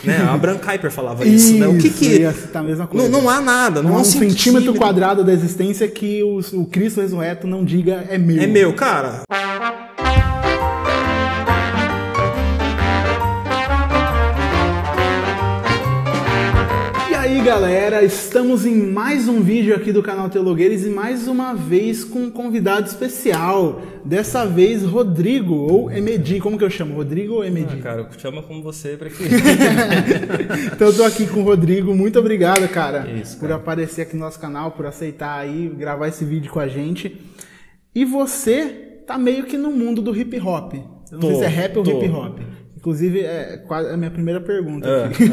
Né? A Abraham Kuyper falava isso, né? O que tá a mesma coisa. Não há nada, não há um centímetro quadrado da existência que o Cristo ressurreto não diga é meu. É meu, cara. E aí, galera, estamos em mais um vídeo aqui do canal Teologueiros e mais uma vez com um convidado especial. Dessa vez, Rodrigo, ou Emedi. Como que eu chamo? Rodrigo ou Emedi? Cara, chama como você prefere. Então eu tô aqui com o Rodrigo. Muito obrigado, cara, isso, por aparecer aqui no nosso canal, por aceitar aí gravar esse vídeo com a gente. E você tá meio que no mundo do hip hop. Eu não sei se é rap ou hip hop. Inclusive, é quase a minha primeira pergunta aqui.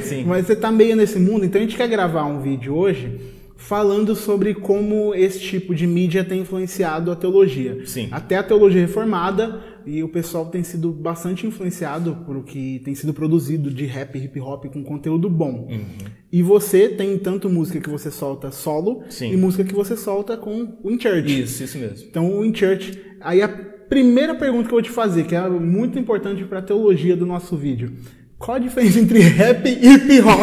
Sim. Mas você tá meio nesse mundo, então a gente quer gravar um vídeo hoje falando sobre como esse tipo de mídia tem influenciado a teologia. Sim. Até a teologia reformada, e o pessoal tem sido bastante influenciado por o que tem sido produzido de rap e hip hop com conteúdo bom. Uhum. E você tem tanto música que você solta solo, sim, e música que você solta com o In Church. Isso mesmo. Então o In Church, aí a primeira pergunta que eu vou te fazer, que é muito importante para a teologia do nosso vídeo. Qual a diferença entre rap e hip hop?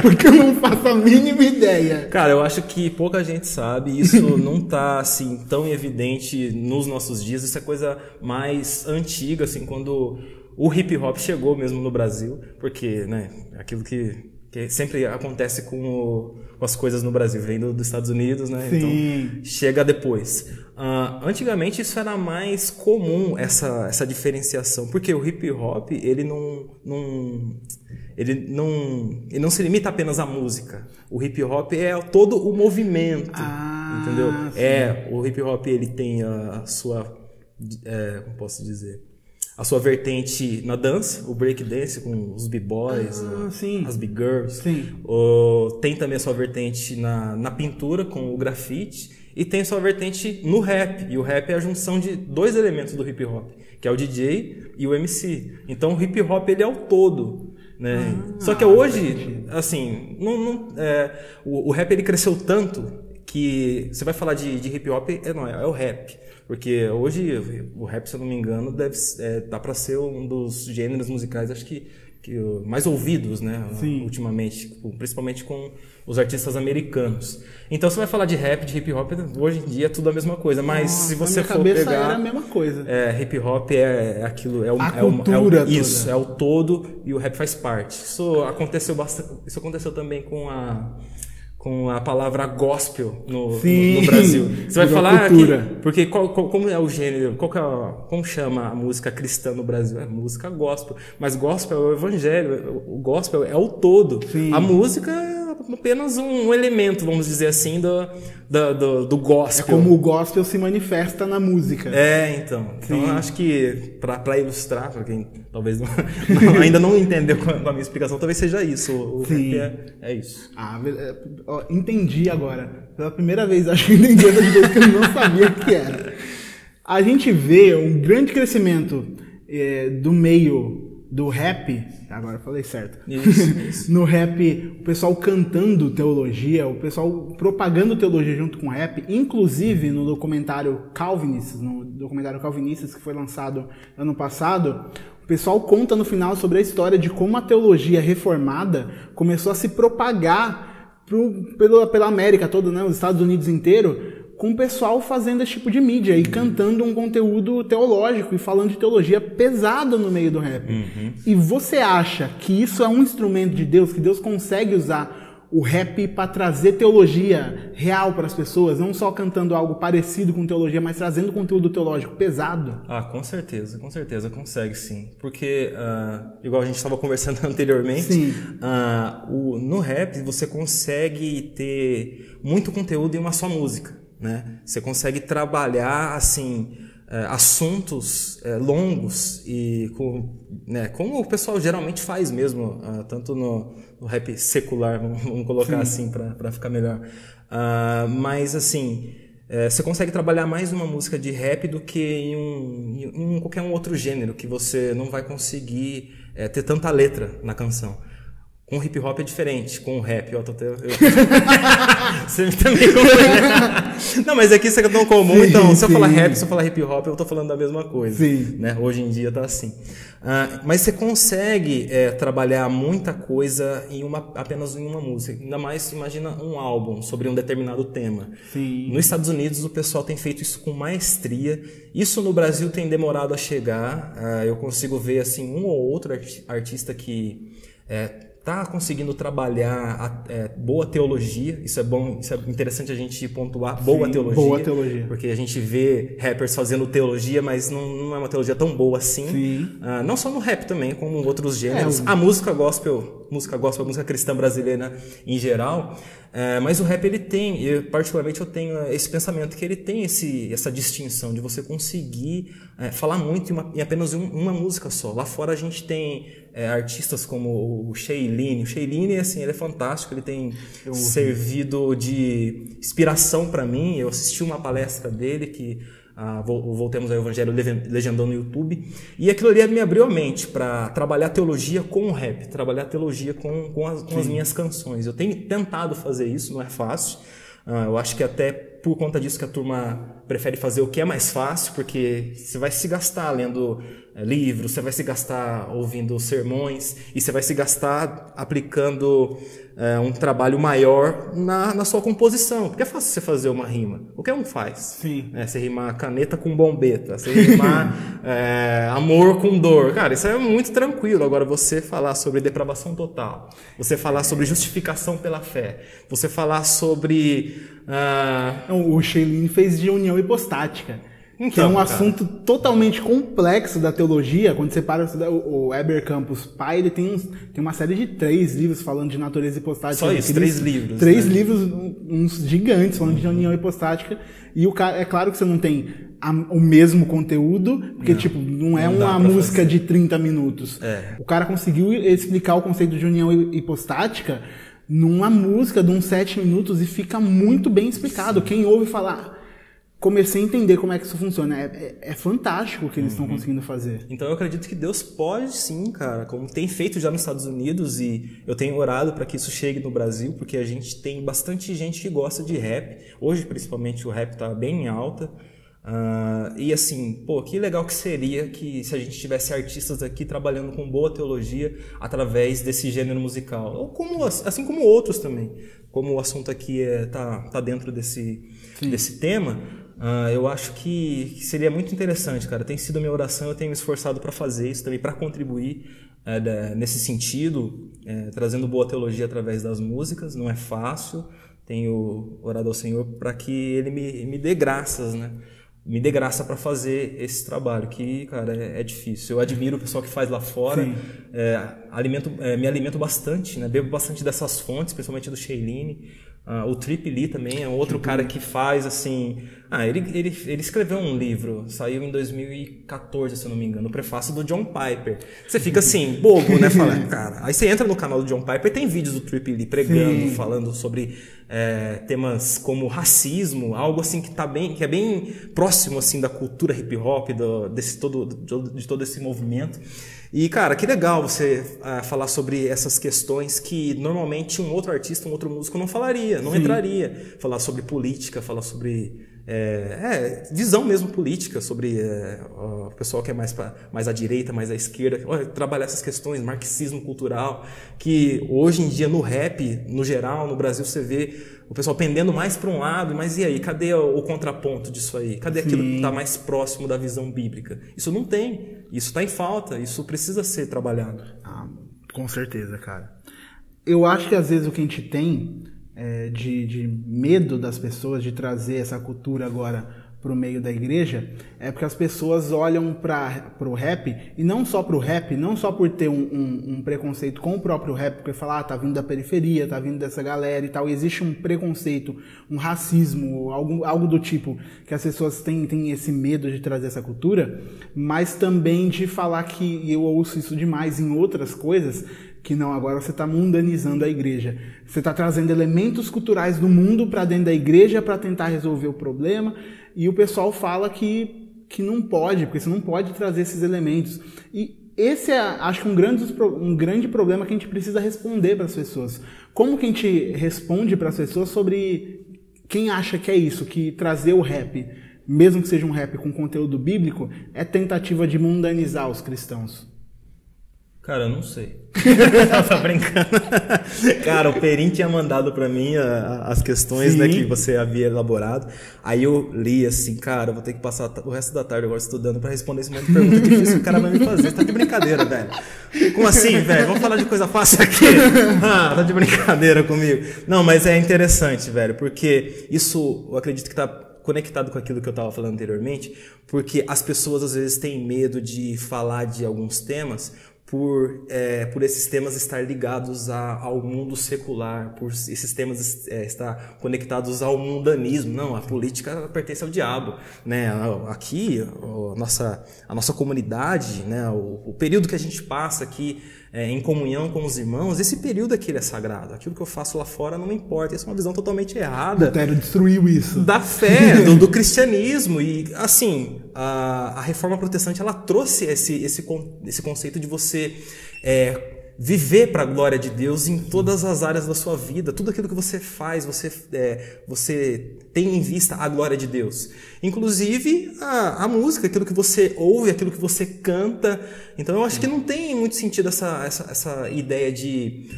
Porque eu não faço a mínima ideia. Cara, eu acho que pouca gente sabe. Isso não tá, assim, tão evidente nos nossos dias. Isso é coisa mais antiga, assim, quando o hip hop chegou mesmo no Brasil. Porque, né, aquilo que sempre acontece com as coisas no Brasil, vem dos Estados Unidos, né? Sim. Então chega depois. Antigamente isso era mais comum, essa diferenciação, porque o hip hop ele não se limita apenas à música. O hip hop é todo o movimento, entendeu? Sim. O hip hop ele tem a sua, como posso dizer, a sua vertente na dança, o break dance com os b-boys, as big girls. Sim. Tem também a sua vertente na pintura com o grafite e tem a sua vertente no rap. E o rap é a junção de dois elementos do hip hop, que é o DJ e o MC. Então o hip hop ele é o todo, né? Só que hoje, assim, o rap ele cresceu tanto que você vai falar de hip hop, é o rap. Porque hoje o rap, se eu não me engano, dá pra ser um dos gêneros musicais, acho que mais ouvidos, né? Sim. Ultimamente, principalmente com os artistas americanos. Então você vai falar de rap, de hip hop, hoje em dia é tudo a mesma coisa. Mas se você for pegar, era a mesma coisa. Hip hop é aquilo, cultura toda. Isso, é o todo e o rap faz parte. Isso aconteceu bastante. Isso aconteceu também com a palavra gospel no Brasil. Você vai falar porque como é o gênero, como chama a música cristã no Brasil? É música gospel. Mas gospel é o evangelho, o gospel é o todo. Sim. A música é apenas um elemento, vamos dizer assim, do gospel. É como o gospel se manifesta na música. Então eu acho que para ilustrar, para quem talvez ainda não entendeu com a minha explicação, talvez seja isso. O rap é isso. Entendi agora. Pela primeira vez, acho que entendi essa coisa que eu não sabia o que era. A gente vê um grande crescimento do meio do rap, agora eu falei certo. Isso. No rap, o pessoal cantando teologia, o pessoal propagando teologia junto com o rap, inclusive no documentário Calvinistas, que foi lançado ano passado, o pessoal conta no final sobre a história de como a teologia reformada começou a se propagar pela América toda, né, os Estados Unidos inteiro, com o pessoal fazendo esse tipo de mídia e cantando um conteúdo teológico e falando de teologia pesada no meio do rap. E você acha que isso é um instrumento de Deus, que Deus consegue usar o rap para trazer teologia real para as pessoas, não só cantando algo parecido com teologia, mas trazendo conteúdo teológico pesado? Com certeza consegue sim. Porque, igual a gente estava conversando anteriormente, no rap você consegue ter muito conteúdo em uma só música, né? Você consegue trabalhar assim assuntos longos e como o pessoal geralmente faz mesmo, tanto no rap secular, vamos colocar assim para ficar melhor. Mas assim, você consegue trabalhar mais uma música de rap do que em qualquer outro gênero, que você não vai conseguir ter tanta letra na canção. Com o hip hop é diferente, com o rap, você também confunde. Não, mas aqui isso é tão comum, sim, então, se eu falar rap, se eu falar hip hop, eu tô falando da mesma coisa. Sim. Né? Hoje em dia tá assim. Mas você consegue trabalhar muita coisa apenas em uma música. Ainda mais, imagina um álbum sobre um determinado tema. Sim. Nos Estados Unidos, o pessoal tem feito isso com maestria. Isso no Brasil tem demorado a chegar. Eu consigo ver assim, um ou outro artista que está conseguindo trabalhar boa teologia. Isso é bom, isso é interessante a gente pontuar. Boa teologia. Boa teologia. Porque a gente vê rappers fazendo teologia, mas não é uma teologia tão boa assim. Sim. Não só no rap também, como em outros gêneros. A música gospel, a música cristã brasileira em geral. Mas o rap, ele tem, particularmente eu tenho esse pensamento que ele tem essa distinção de você conseguir falar muito em apenas uma música só. Lá fora a gente tem artistas como o Shailene. O Shailene, assim, ele é fantástico, ele tem servido de inspiração para mim. Eu assisti uma palestra dele que Voltemos ao Evangelho legendando no YouTube, e aquilo ali me abriu a mente para trabalhar teologia com o rap, trabalhar teologia com as minhas canções. Eu tenho tentado fazer isso, não é fácil. Eu acho que até por conta disso que a turma prefere fazer o que é mais fácil, porque você vai se gastar lendo livros, você vai se gastar ouvindo sermões, e você vai se gastar aplicando um trabalho maior na sua composição. Porque é fácil você fazer uma rima. Qualquer um faz. Sim. Você rimar caneta com bombeta, você rimar amor com dor. Cara, isso é muito tranquilo. Agora, você falar sobre depravação total, você falar sobre justificação pela fé, você falar sobre... O Shailene fez de união hipostática. Então, que é um assunto totalmente complexo da teologia. Quando você para o Heber Campos pai, ele tem uma série de 3 livros falando de natureza hipostática. Só isso, 3 livros. 3 livros, uns gigantes, falando de união hipostática. E é claro que você não tem o mesmo conteúdo, porque não é uma música de 30 minutos. O cara conseguiu explicar o conceito de união hipostática numa música de uns 7 minutos e fica muito bem explicado. Sim. Quem ouve falar... Comecei a entender como é que isso funciona. É fantástico o que eles estão conseguindo fazer. Então eu acredito que Deus pode sim, cara, como tem feito já nos Estados Unidos, e eu tenho orado para que isso chegue no Brasil, porque a gente tem bastante gente que gosta de rap. Hoje, principalmente, o rap tá bem em alta. E assim, que legal que seria que se a gente tivesse artistas aqui trabalhando com boa teologia através desse gênero musical. Ou assim como outros também. Como o assunto aqui tá dentro desse tema... eu acho que seria muito interessante, cara. Tem sido a minha oração, eu tenho me esforçado para fazer isso também, para contribuir nesse sentido, trazendo boa teologia através das músicas. Não é fácil, tenho orado ao Senhor para que Ele me dê graças, né? Me dê graça para fazer esse trabalho, que, cara, é difícil. Eu admiro o pessoal que faz lá fora, me alimento bastante, né? Bebo bastante dessas fontes, principalmente do Shailene. O Trip Lee também é um outro cara que faz, assim... Ele escreveu um livro, saiu em 2014, se eu não me engano, o prefácio do John Piper. Você fica assim, bobo, né? Falando, cara. Aí você entra no canal do John Piper, tem vídeos do Trip Lee pregando, falando sobre temas como racismo, algo assim que é bem próximo assim da cultura hip hop, de todo esse movimento. E, cara, que legal você falar sobre essas questões que normalmente um outro artista, um outro músico não falaria, não entraria. Falar sobre política, falar sobre visão mesmo política, sobre o pessoal que é mais à direita, mais à esquerda, trabalhar essas questões, marxismo cultural, que hoje em dia no rap, no geral, no Brasil, você vê o pessoal pendendo mais para um lado, mas e aí, cadê o contraponto disso aí? Cadê aquilo que está mais próximo da visão bíblica? Isso não tem, isso está em falta, isso precisa ser trabalhado. Com certeza, cara. Eu acho que às vezes o que a gente tem de medo das pessoas de trazer essa cultura agora para o meio da igreja, é porque as pessoas olham para o rap, e não só para o rap, não só por ter um preconceito com o próprio rap, porque falar, tá vindo da periferia, tá vindo dessa galera e tal, e existe um preconceito, um racismo, algo do tipo, que as pessoas têm esse medo de trazer essa cultura, mas também de falar que, e eu ouço isso demais em outras coisas, que não, agora você está mundanizando a igreja. Você está trazendo elementos culturais do mundo para dentro da igreja para tentar resolver o problema, e o pessoal fala que não pode, porque você não pode trazer esses elementos. E esse é, acho que um grande problema que a gente precisa responder para as pessoas. Como que a gente responde para as pessoas sobre quem acha que é isso, que trazer o rap, mesmo que seja um rap com conteúdo bíblico, é tentativa de mundanizar os cristãos? Cara, eu não sei. Tá brincando. Cara, o Perim tinha mandado pra mim as questões, né, que você havia elaborado. Aí eu li assim, cara, eu vou ter que passar o resto da tarde agora estudando pra responder esse monte de pergunta difícil que o cara vai me fazer. Você tá de brincadeira, velho. Como assim, velho? Vamos falar de coisa fácil aqui? Ah, tá de brincadeira comigo. Não, mas é interessante, velho, porque isso eu acredito que tá conectado com aquilo que eu estava falando anteriormente, porque as pessoas às vezes têm medo de falar de alguns temas por esses temas estar ligados ao mundo secular, por esses temas estar conectados ao mundanismo. Não, a política pertence ao diabo, né? Aqui, a nossa comunidade, né? O período que a gente passa aqui em comunhão com os irmãos, esse período aqui ele é sagrado. Aquilo que eu faço lá fora não me importa. Isso é uma visão totalmente errada. Lutero destruiu isso. Da fé, do cristianismo. E, assim, a Reforma Protestante, ela trouxe esse conceito de você viver para a glória de Deus em todas as áreas da sua vida. Tudo aquilo que você faz, você tem em vista a glória de Deus. Inclusive a música, aquilo que você ouve, aquilo que você canta. Então eu acho que não tem muito sentido essa ideia de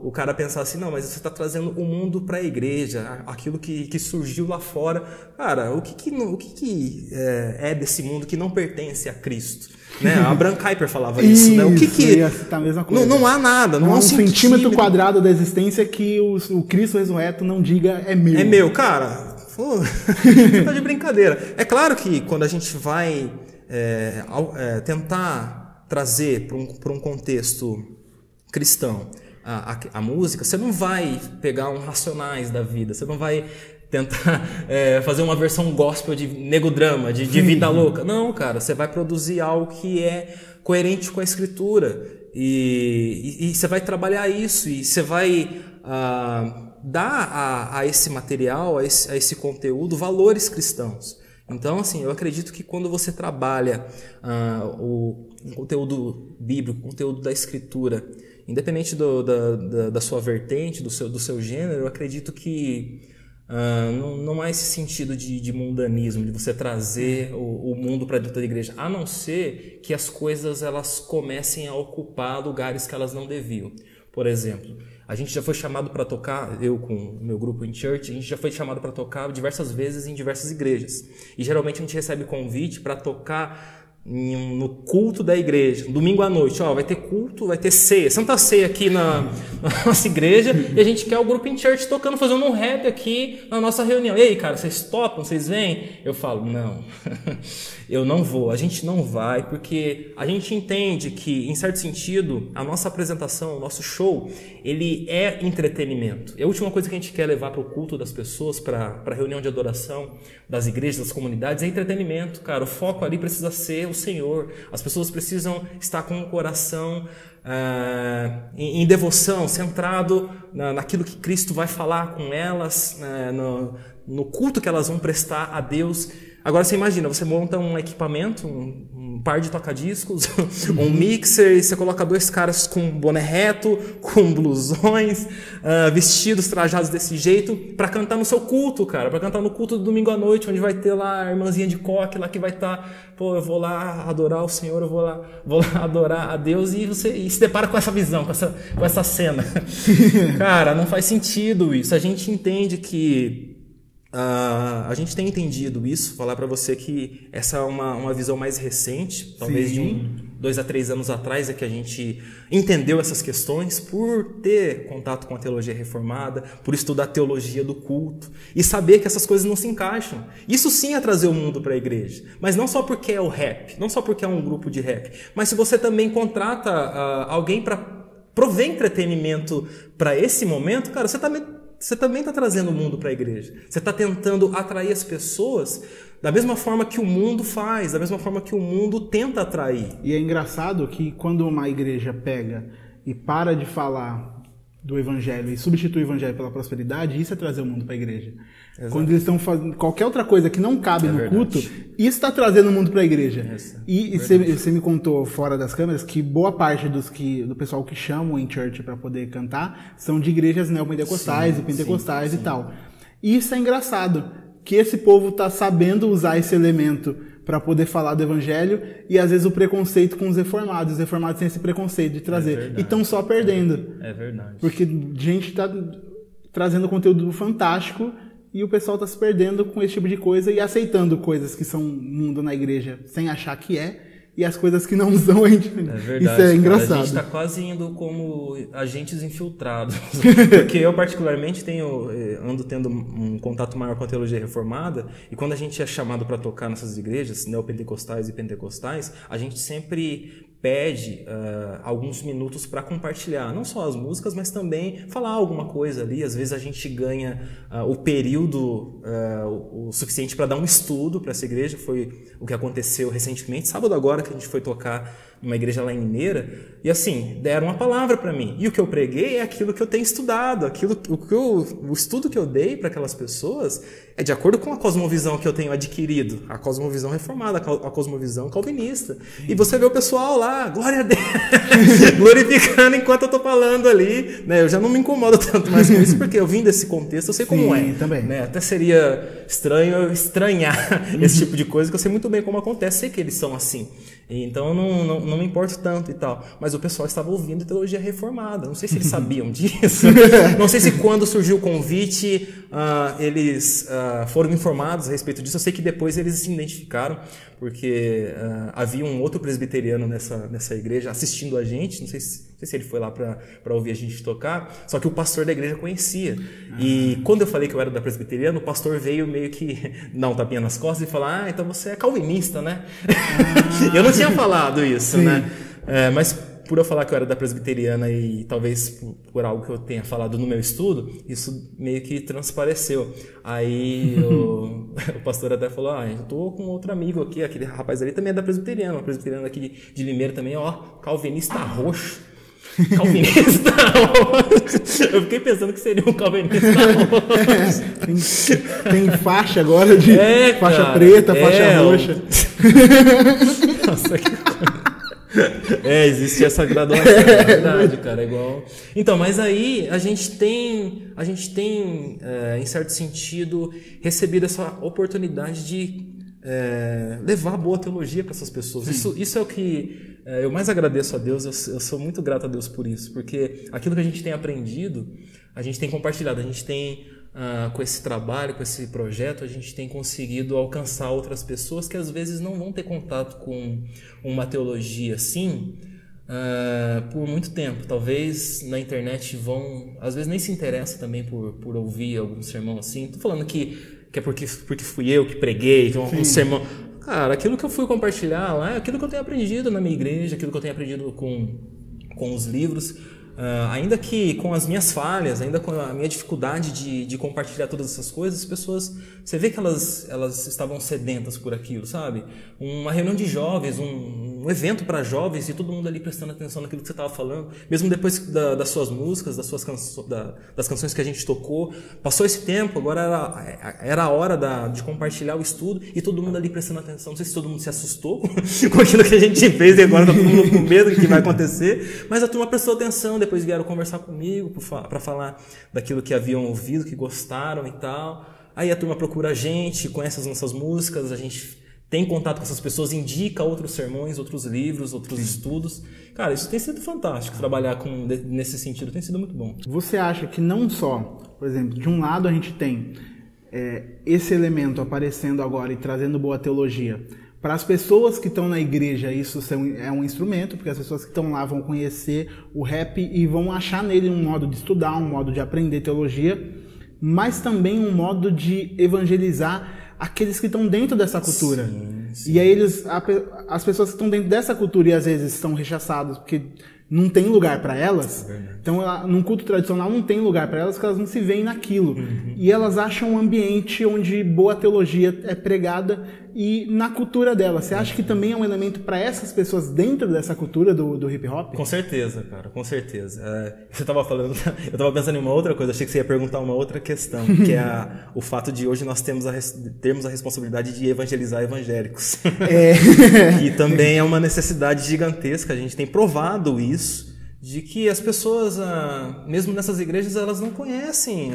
o cara pensar assim, não, mas você está trazendo o mundo para a igreja, aquilo que surgiu lá fora. Cara, o que é desse mundo que não pertence a Cristo? Né? A Abraham Kuyper falava isso, né? O que tá a mesma coisa. Não há nada, não há um centímetro quadrado da existência que o Cristo ressurreto não diga é meu. É meu, cara. Você tá de brincadeira. É claro que quando a gente vai tentar trazer para um contexto cristão a música, você não vai pegar um Racionais da vida, você não vai tentar fazer uma versão gospel de nego drama, de vida louca. Não, cara, você vai produzir algo que é coerente com a Escritura e você vai trabalhar isso e você vai dar a esse material, a esse conteúdo, valores cristãos. Então, assim, eu acredito que quando você trabalha o conteúdo bíblico, o conteúdo da Escritura, independente da sua vertente, do seu gênero, eu acredito que não há esse sentido de mundanismo, de você trazer o mundo para dentro da igreja, a não ser que as coisas elas comecem a ocupar lugares que elas não deviam. Por exemplo, a gente já foi chamado para tocar, eu com o meu grupo in church, a gente já foi chamado para tocar diversas vezes em diversas igrejas. E geralmente a gente recebe convite para tocar no culto da igreja, domingo à noite, vai ter culto, vai ter ceia, Santa Ceia aqui na nossa igreja, e a gente quer o grupo in church tocando, fazendo um rap aqui na nossa reunião. E aí, cara, vocês topam? Vocês vêm? Eu falo, não, eu não vou, a gente não vai, porque a gente entende que, em certo sentido, a nossa apresentação, o nosso show, ele é entretenimento. E a última coisa que a gente quer levar para o culto das pessoas, para a reunião de adoração das igrejas, das comunidades, é entretenimento, cara. O foco ali precisa ser o Senhor. As pessoas precisam estar com o coração em devoção, centrado naquilo que Cristo vai falar com elas, no culto que elas vão prestar a Deus. Agora você imagina, você monta um equipamento, um par de toca-discos, um mixer, e você coloca dois caras com boné reto, com blusões, vestidos, trajados desse jeito, para cantar no seu culto, cara, para cantar no culto do domingo à noite, onde vai ter lá a irmãzinha de coque lá que vai estar, eu vou lá adorar o Senhor, eu vou lá adorar a Deus, e você se depara com essa visão, com essa cena. Cara, não faz sentido isso. A gente entende que a gente tem entendido isso, falar para você que essa é uma visão mais recente, talvez de 2 a 3 anos atrás é que a gente entendeu essas questões por ter contato com a teologia reformada, por estudar a teologia do culto e saber que essas coisas não se encaixam. Isso sim é trazer o mundo para a igreja, mas não só porque é o rap, não só porque é um grupo de rap, mas se você também contrata alguém para prover entretenimento para esse momento, cara, você também está trazendo o mundo para a igreja. Você está tentando atrair as pessoas da mesma forma que o mundo faz, da mesma forma que o mundo tenta atrair. E é engraçado que quando uma igreja pega e para de falar do evangelho e substitui o evangelho pela prosperidade, isso é trazer o mundo para a igreja. Exato. Quando eles estão fazendo qualquer outra coisa que não cabe no culto, isso está trazendo o mundo para a igreja. E você me contou fora das câmeras que boa parte do pessoal que chamam em church para poder cantar são de igrejas neopentecostais e pentecostais e tal. E isso é engraçado, que esse povo está sabendo usar esse elemento para poder falar do evangelho e às vezes o preconceito com os reformados. Os reformados têm esse preconceito de trazer. E estão só perdendo. É verdade. Porque a gente está trazendo conteúdo fantástico e o pessoal está se perdendo com esse tipo de coisa e aceitando coisas que são mundo na igreja sem achar que é. E as coisas que não são, a gente... É verdade, isso é engraçado. Cara, a gente está quase indo como agentes infiltrados. Porque eu, particularmente, ando tendo um contato maior com a teologia reformada, e quando a gente é chamado para tocar nessas igrejas, neopentecostais e pentecostais, a gente sempre pede alguns minutos para compartilhar, não só as músicas, mas também falar alguma coisa ali. Às vezes a gente ganha o período o suficiente para dar um estudo para essa igreja. Foi o que aconteceu recentemente, sábado agora, que a gente foi tocar numa igreja lá em Mineira, e assim, deram uma palavra para mim. E o que eu preguei é aquilo que eu tenho estudado, o estudo que eu dei para aquelas pessoas é de acordo com a cosmovisão que eu tenho adquirido, a cosmovisão reformada, a cosmovisão calvinista. E você vê o pessoal lá, glória a Deus, glorificando enquanto eu tô falando ali, né? Eu já não me incomodo tanto mais com isso, porque eu vim desse contexto, eu sei como é. Também. Né? Até seria estranho eu estranhar esse tipo de coisa, que eu sei muito bem como acontece, sei que eles são assim. Então não me importo tanto e tal. Mas o pessoal estava ouvindo teologia reformada. Não sei se eles sabiam disso. Não sei se quando surgiu o convite eles foram informados a respeito disso. Eu sei que depois eles se identificaram, porque havia um outro presbiteriano nessa igreja assistindo a gente. Não sei se ele foi lá para ouvir a gente tocar. Só que o pastor da igreja conhecia. E quando eu falei que eu era da presbiteriana, o pastor veio meio que dar um tapinha nas costas e falar: então você é calvinista, né? Eu não tinha falado isso, né? Mas por eu falar que eu era da presbiteriana e talvez por algo que eu tenha falado no meu estudo, isso meio que transpareceu. Aí o pastor até falou: eu tô com outro amigo aqui, aquele rapaz ali também é da presbiteriana, uma presbiteriana aqui de Limeira também, calvinista roxo. Calvinista roxo. Eu fiquei pensando que seria um calvinista roxo. Tem faixa agora de faixa preta, faixa roxa. Nossa, que coisa. Existe essa graduação, é verdade, cara, é igual. Então, mas aí a gente tem em certo sentido, recebido essa oportunidade de levar boa teologia para essas pessoas. Isso é o que eu mais agradeço a Deus. Eu sou muito grato a Deus por isso, porque aquilo que a gente tem aprendido, a gente tem compartilhado, a gente tem com esse trabalho, com esse projeto, a gente tem conseguido alcançar outras pessoas que às vezes não vão ter contato com uma teologia assim por muito tempo. Talvez na internet às vezes nem se interessa também por ouvir algum sermão assim. Tô falando que é porque fui eu que preguei, que é um sermão. Cara, aquilo que eu fui compartilhar lá é aquilo que eu tenho aprendido na minha igreja, aquilo que eu tenho aprendido com os livros. Ainda que com as minhas falhas, ainda com a minha dificuldade de compartilhar todas essas coisas, as pessoas, você vê que elas estavam sedentas por aquilo, sabe? Uma reunião de jovens, um evento para jovens e todo mundo ali prestando atenção naquilo que você estava falando, mesmo depois das suas músicas, das canções que a gente tocou, passou esse tempo, agora era a hora de compartilhar o estudo e todo mundo ali prestando atenção. Não sei se todo mundo se assustou com aquilo que a gente fez e agora tá todo mundo com medo do que vai acontecer, mas a turma prestou atenção. Depois vieram conversar comigo para falar daquilo que haviam ouvido, que gostaram e tal. Aí a turma procura a gente, conhece as nossas músicas, a gente tem contato com essas pessoas, indica outros sermões, outros livros, outros estudos. Cara, isso tem sido fantástico, trabalhar nesse sentido, tem sido muito bom. Você acha que não só, por exemplo, de um lado a gente tem esse elemento aparecendo agora e trazendo boa teologia, para as pessoas que estão na igreja, isso é um instrumento, porque as pessoas que estão lá vão conhecer o rap e vão achar nele um modo de estudar, um modo de aprender teologia, mas também um modo de evangelizar aqueles que estão dentro dessa cultura. Sim. E aí as pessoas que estão dentro dessa cultura e às vezes estão rechaçadas porque não tem lugar para elas. Então, num culto tradicional não tem lugar para elas porque elas não se veem naquilo. E elas acham um ambiente onde boa teologia é pregada e na cultura dela. Você acha que também é um elemento para essas pessoas dentro dessa cultura do hip hop? Com certeza, cara, com certeza. Você estava falando, eu estava pensando em uma outra coisa, achei que você ia perguntar uma outra questão, que é o fato de hoje nós termos a responsabilidade de evangelizar evangélicos. E também é uma necessidade gigantesca, a gente tem provado isso, de que as pessoas, mesmo nessas igrejas, elas não conhecem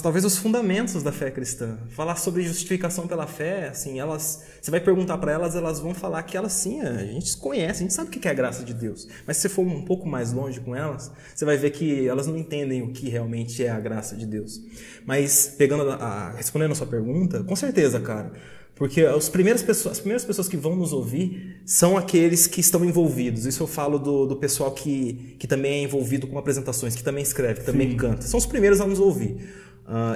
talvez os fundamentos da fé cristã. Falar sobre justificação pela fé, assim, você vai perguntar para elas vão falar que elas sim, a gente conhece, a gente sabe o que é a graça de Deus. Mas se você for um pouco mais longe com elas, você vai ver que elas não entendem o que realmente é a graça de Deus. Mas respondendo a sua pergunta, com certeza, cara. Porque as primeiras pessoas que vão nos ouvir são aqueles que estão envolvidos. Isso eu falo do pessoal que também é envolvido com apresentações, que também escreve, que também canta. São os primeiros a nos ouvir.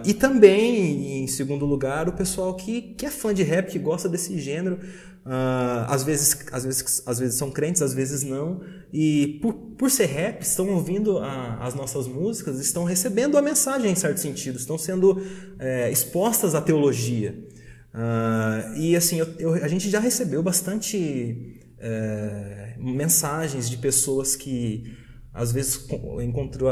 E também, em segundo lugar, o pessoal que é fã de rap, que gosta desse gênero. Às vezes são crentes, às vezes não. E por ser rap, estão ouvindo as nossas músicas, estão recebendo a mensagem em certo sentido, estão sendo expostas à teologia. E assim, a gente já recebeu bastante mensagens de pessoas que às vezes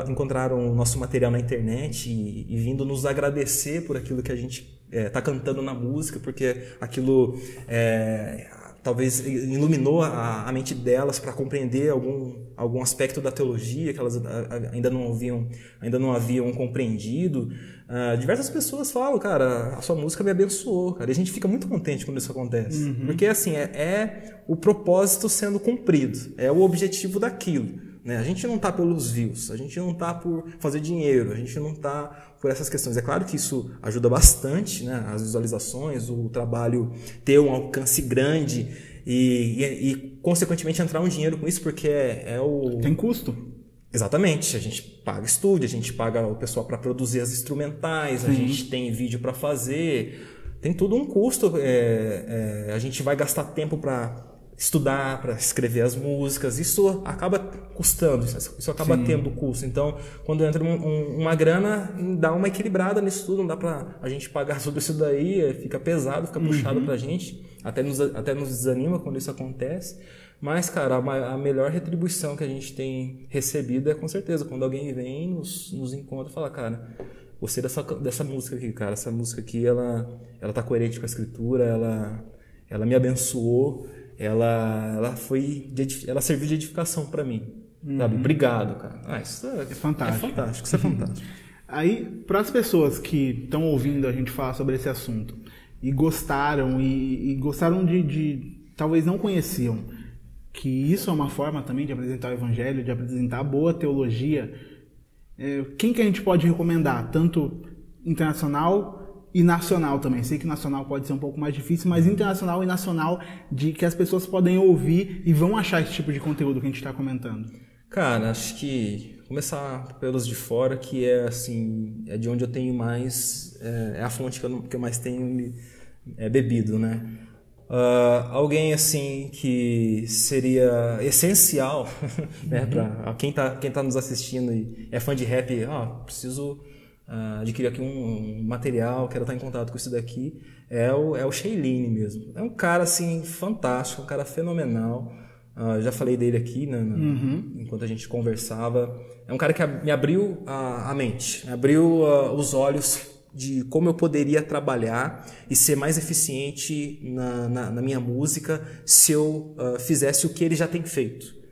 encontraram o nosso material na internet e vindo nos agradecer por aquilo que a gente está cantando na música, porque aquilo talvez iluminou a mente delas para compreender algum aspecto da teologia que elas ainda não haviam compreendido. Diversas pessoas falam, cara, a sua música me abençoou, cara. E a gente fica muito contente quando isso acontece. Porque assim, é o propósito sendo cumprido, é o objetivo daquilo, né? A gente não está pelos views, a gente não está por fazer dinheiro, a gente não está por essas questões. É claro que isso ajuda bastante, né? As visualizações, o trabalho ter um alcance grande e consequentemente entrar um dinheiro com isso, porque tem custo. Exatamente, a gente paga estúdio, a gente paga o pessoal para produzir as instrumentais, a gente tem vídeo para fazer, tem tudo um custo, a gente vai gastar tempo para estudar, para escrever as músicas, isso acaba custando, isso acaba tendo custo. Então, quando entra uma grana, dá uma equilibrada nisso tudo, não dá para a gente pagar tudo isso daí, fica pesado, fica puxado pra gente, até nos desanima quando isso acontece. Mas, cara, a melhor retribuição que a gente tem recebido é com certeza quando alguém vem, nos encontra e fala, cara, gostei dessa música aqui, cara, essa música aqui, ela tá coerente com a escritura, ela me abençoou, ela serviu de edificação para mim, sabe? Obrigado, cara. Isso é fantástico. É fantástico, isso é fantástico. Aí, para as pessoas que estão ouvindo a gente falar sobre esse assunto e gostaram de talvez não conheciam, que isso é uma forma também de apresentar o evangelho, de apresentar boa teologia, quem que a gente pode recomendar? Tanto internacional e nacional também. Sei que nacional pode ser um pouco mais difícil, mas internacional e nacional, de que as pessoas podem ouvir e vão achar esse tipo de conteúdo que a gente está comentando. Cara, acho que começar pelos de fora, que é assim, de onde eu tenho mais, é a fonte que eu mais tenho bebido, né? Alguém assim que seria essencial, né, para quem tá nos assistindo e é fã de rap, preciso adquirir aqui um material, quero estar em contato com isso daqui, é o Shailene mesmo. É um cara assim fantástico, um cara fenomenal. Já falei dele aqui, né, enquanto a gente conversava. É um cara que me abriu a mente, me abriu os olhos de como eu poderia trabalhar e ser mais eficiente na minha música se eu fizesse o que ele já tem feito.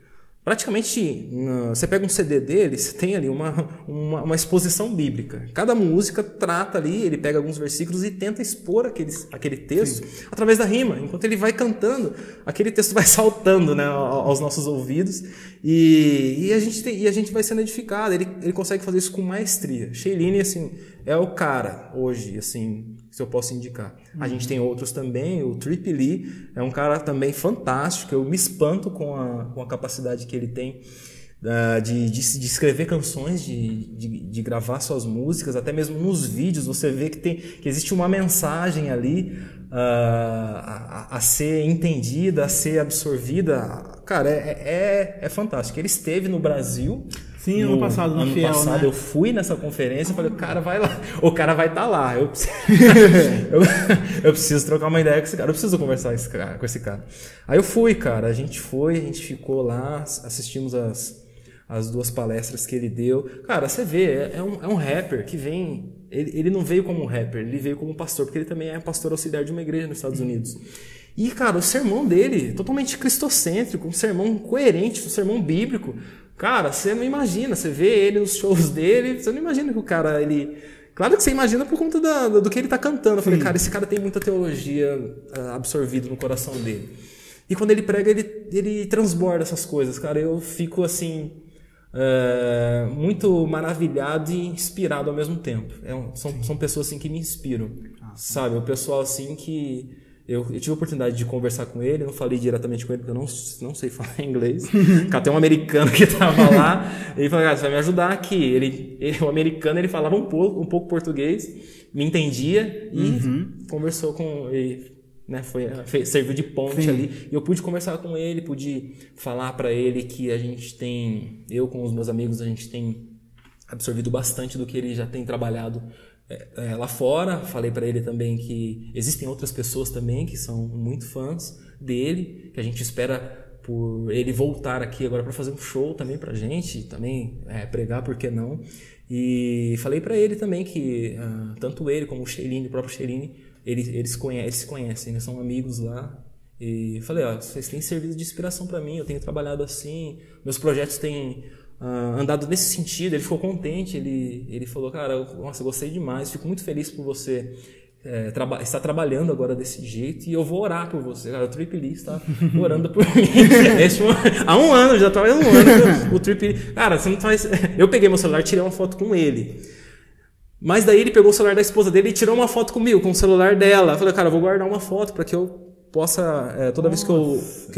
Praticamente, você pega um CD dele, você tem ali uma exposição bíblica. Cada música trata ali, ele pega alguns versículos e tenta expor aquele texto através da rima. Enquanto ele vai cantando, aquele texto vai saltando, né, aos nossos ouvidos e a gente vai sendo edificado. Ele consegue fazer isso com maestria. Shailene, assim, é o cara hoje, assim, se eu posso indicar. A gente tem outros também, o Trip Lee é um cara também fantástico, eu me espanto com a capacidade que ele tem de escrever canções, de gravar suas músicas, até mesmo nos vídeos você vê que existe uma mensagem ali a ser entendida, a ser absorvida. Cara, é fantástico. Ele esteve no Brasil, Sim, ano passado, na Fiel, passado, né? eu fui nessa conferência e falei, o cara vai lá, o cara vai estar lá. Eu preciso trocar uma ideia com esse cara, eu preciso conversar com esse cara. Aí eu fui, cara, a gente ficou lá, assistimos as 2 palestras que ele deu. Cara, você vê, é um rapper que vem... Ele não veio como um rapper, ele veio como um pastor, porque ele também é pastor auxiliar de uma igreja nos Estados Unidos. E, cara, o sermão dele, totalmente cristocêntrico, um sermão coerente, um sermão bíblico. Cara, você não imagina, você vê ele nos shows dele, você não imagina que o cara, ele... Claro que você imagina por conta do que ele tá cantando. Eu falei, cara, esse cara tem muita teologia absorvida no coração dele. E quando ele prega, ele transborda essas coisas, cara. Eu fico, assim, muito maravilhado e inspirado ao mesmo tempo. São pessoas, assim, que me inspiram, sabe? O pessoal, assim, que... Eu tive a oportunidade de conversar com ele, não falei diretamente com ele, porque eu não sei falar inglês. Até um americano que estava lá, ele falou, cara, você vai me ajudar aqui. O americano, ele falava um pouco português, me entendia e conversou com ele, né, serviu de ponte ali. E eu pude conversar com ele, pude falar para ele que eu com os meus amigos, a gente tem absorvido bastante do que ele já tem trabalhado lá fora. Falei para ele também que existem outras pessoas também que são muito fãs dele, que a gente espera por ele voltar aqui agora para fazer um show também pra gente, também pregar, por que não? E falei para ele também que tanto ele como o próprio Sheilini, eles se conhecem, né? São amigos lá. E falei, vocês têm servido de inspiração para mim, eu tenho trabalhado assim, meus projetos têm andado nesse sentido. Ele ficou contente, ele falou, cara, nossa, eu gostei demais, fico muito feliz por você estar trabalhando agora desse jeito, e eu vou orar por você. Cara, o Trip Lee está orando por mim. Há um ano, já trabalhando um ano, o Trip Lee, cara, você não faz... Eu peguei meu celular e tirei uma foto com ele. Mas daí ele pegou o celular da esposa dele e tirou uma foto comigo, com o celular dela. Eu falei, cara, eu vou guardar uma foto para que eu possa, toda vez que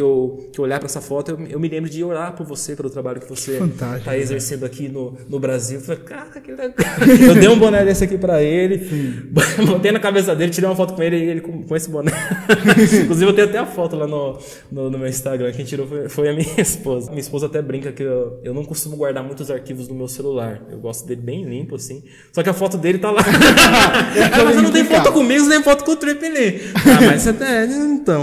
eu olhar para essa foto, eu me lembro de orar por você, pelo trabalho que você está exercendo aqui no Brasil. Eu falei, cara, que legal. Eu dei um boné desse aqui para ele, botei na cabeça dele, tirei uma foto com ele com esse boné. Inclusive, eu tenho até a foto lá no meu Instagram. Quem tirou foi a minha esposa. Minha esposa até brinca que eu não costumo guardar muitos arquivos no meu celular. Eu gosto dele bem limpo, assim. Só que a foto dele tá lá. Mas eu não tenho foto comigo, nem foto com o Trip Lee. Mas você até... Então.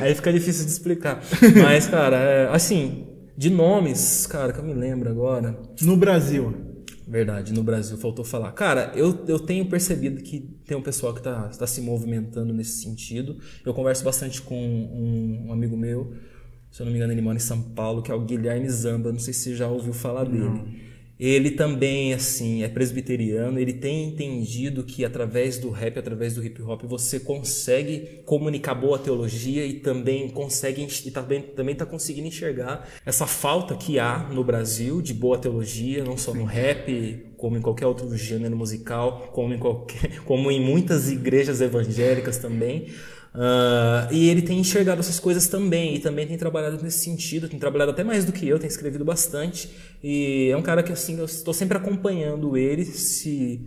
Aí fica difícil de explicar. Mas, cara, assim, de nomes, cara, que eu me lembro agora. No Brasil. Verdade, no Brasil, faltou falar. Cara, eu tenho percebido que tem um pessoal que tá se movimentando nesse sentido. Eu converso bastante com um amigo meu, se eu não me engano, ele mora em São Paulo, que é o Guilherme Zamba. Não sei se você já ouviu falar dele. Ele também, assim, é presbiteriano. Ele tem entendido que através do rap, através do hip hop, você consegue comunicar boa teologia e também também está conseguindo enxergar essa falta que há no Brasil de boa teologia, não só no rap, como em qualquer outro gênero musical, como em muitas igrejas evangélicas também. E ele tem enxergado essas coisas também, e também tem trabalhado nesse sentido, tem trabalhado até mais do que eu, tem escrevido bastante, e é um cara que, assim, eu estou sempre acompanhando ele. Se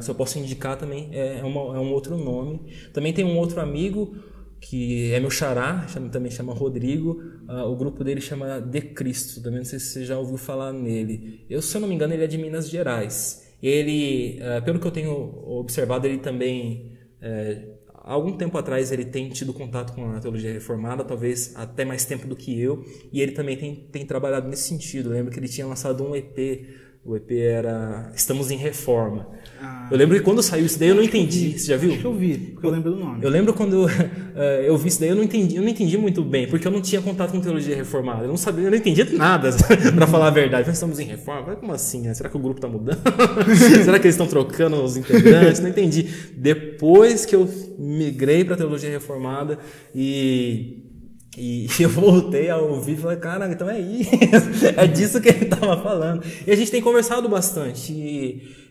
eu posso indicar também, é um outro nome. Também tem um outro amigo que é meu xará, também chama Rodrigo. O grupo dele chama De Cristo, também não sei se você já ouviu falar nele. Se eu não me engano, ele é de Minas Gerais. Ele, pelo que eu tenho observado, ele também... Há algum tempo atrás ele tem tido contato com a teologia reformada, talvez até mais tempo do que eu, e ele também tem trabalhado nesse sentido. Eu lembro que ele tinha lançado um EP, o EP era Estamos em Reforma. Eu lembro que quando saiu isso daí eu não entendi. Você já viu? Deixa eu ver, porque eu lembro do nome. Eu lembro quando eu vi isso daí, eu não entendi muito bem, porque eu não tinha contato com teologia reformada. Eu não entendia nada, pra falar a verdade. Nós estamos em reforma? Como assim? Né? Será que o grupo tá mudando? Será que eles estão trocando os integrantes? Não entendi. Depois que eu migrei pra teologia reformada e eu voltei a ouvir e falei, cara, então é isso, é disso que ele estava falando. E a gente tem conversado bastante,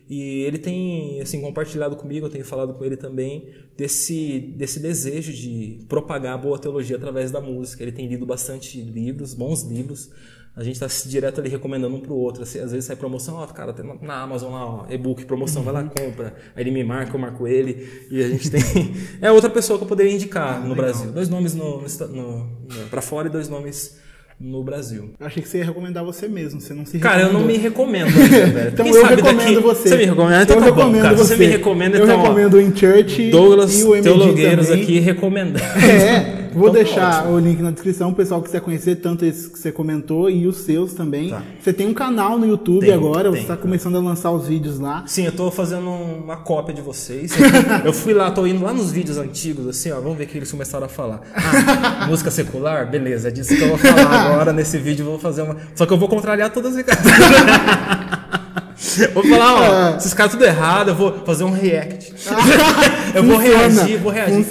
e ele tem, assim, compartilhado comigo, eu tenho falado com ele também, desse desejo de propagar a boa teologia através da música. Ele tem lido bastante livros, bons livros. A gente está direto ali recomendando um pro outro. Às vezes sai promoção, cara, tem na Amazon lá, e-book, promoção, vai lá, compra. Aí ele me marca, eu marco ele. E a gente tem... É outra pessoa que eu poderia indicar no Brasil. 2 nomes para fora e 2 nomes no Brasil. Eu achei que você ia recomendar você mesmo, você não se Cara, recomendou. eu não me recomendo ainda, velho. Então eu recomendo você. Você me recomenda? Então tá bom, cara. Você me recomenda, então, eu recomendo o InChurch Douglas e o MD Teologueiros também. aqui recomendando. Vou Então, deixar o link na descrição, o pessoal que quiser conhecer, tanto esses que você comentou e os seus também. Tá. Você tem um canal no YouTube agora, você está começando a lançar os vídeos lá. Sim, eu tô fazendo uma cópia de vocês. Eu fui lá, tô indo lá nos vídeos antigos, assim, ó, vamos ver o que eles começaram a falar. Música secular? Beleza, é disso que eu vou falar agora. Nesse vídeo eu vou fazer uma... Só que eu vou contrariar todas as... Vou falar, ó, esses caras tudo errado, eu vou fazer um react. Eu vou reagir.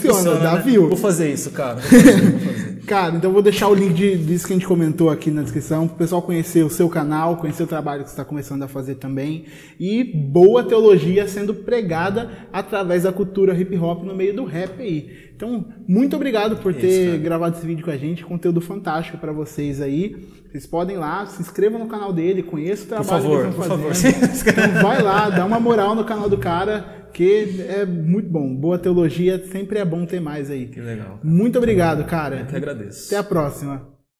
Funciona, dá view. Vou fazer isso, cara. Vou fazer. Cara, então eu vou deixar o link disso que a gente comentou aqui na descrição, para o pessoal conhecer o seu canal, conhecer o trabalho que você está começando a fazer também. E boa teologia sendo pregada através da cultura hip hop no meio do rap aí. Então, muito obrigado por ter gravado esse vídeo com a gente, conteúdo fantástico para vocês aí. Vocês podem ir lá, se inscrevam no canal dele, conheçam o trabalho que eles estão fazendo. Por favor. Então vai lá, dá uma moral no canal do cara, que é muito bom. Boa teologia, sempre é bom ter mais aí. Que legal. Muito obrigado, cara. Eu que agradeço. Até a próxima.